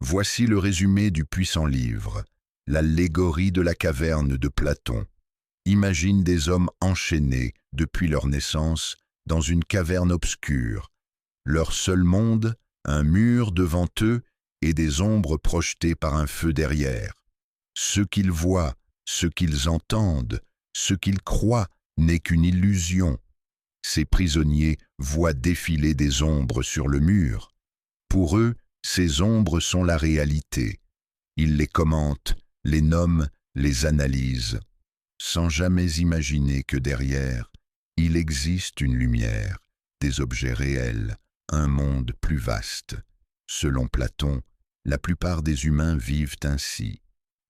Voici le résumé du puissant livre, l'allégorie de la caverne de Platon. Imagine des hommes enchaînés depuis leur naissance dans une caverne obscure. Leur seul monde, un mur devant eux et des ombres projetées par un feu derrière. Ce qu'ils voient, ce qu'ils entendent, ce qu'ils croient n'est qu'une illusion. Ces prisonniers voient défiler des ombres sur le mur. Pour eux, ces ombres sont la réalité. Ils les commentent, les nomment, les analysent, sans jamais imaginer que derrière, il existe une lumière, des objets réels, un monde plus vaste. Selon Platon, la plupart des humains vivent ainsi.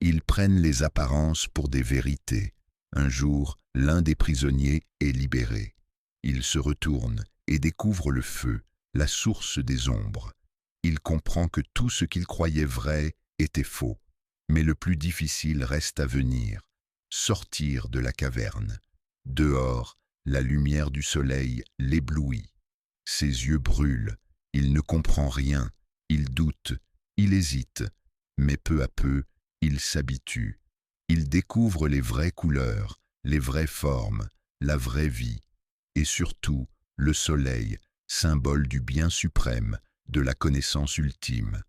Ils prennent les apparences pour des vérités. Un jour, l'un des prisonniers est libéré. Il se retourne et découvre le feu, la source des ombres. Il comprend que tout ce qu'il croyait vrai était faux. Mais le plus difficile reste à venir, sortir de la caverne. Dehors, la lumière du soleil l'éblouit. Ses yeux brûlent, il ne comprend rien, il doute, il hésite, mais peu à peu, il s'habitue. Il découvre les vraies couleurs, les vraies formes, la vraie vie, et surtout le soleil, symbole du bien suprême, de la connaissance ultime.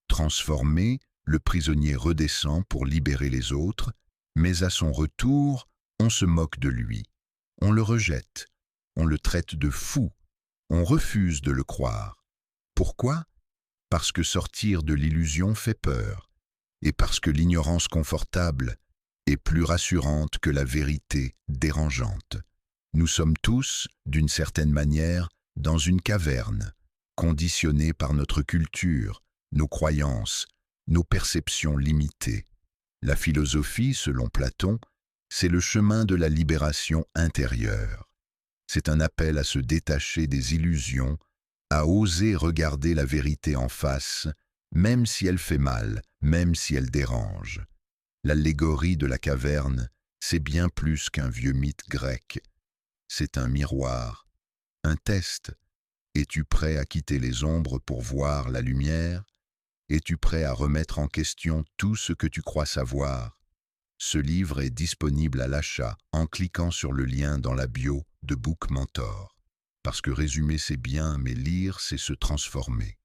Transformé, le prisonnier redescend pour libérer les autres, mais à son retour, on se moque de lui. On le rejette, on le traite de fou, on refuse de le croire. Pourquoi? Parce que sortir de l'illusion fait peur, et parce que l'ignorance confortable est plus rassurante que la vérité dérangeante. Nous sommes tous, d'une certaine manière, dans une caverne, conditionnés par notre culture, nos croyances, nos perceptions limitées. La philosophie, selon Platon, c'est le chemin de la libération intérieure. C'est un appel à se détacher des illusions, à oser regarder la vérité en face, même si elle fait mal, même si elle dérange. L'allégorie de la caverne, c'est bien plus qu'un vieux mythe grec. C'est un miroir, un test. Es-tu prêt à quitter les ombres pour voir la lumière? Es-tu prêt à remettre en question tout ce que tu crois savoir? Ce livre est disponible à l'achat en cliquant sur le lien dans la bio de Book Mentor. Parce que résumer c'est bien, mais lire c'est se transformer.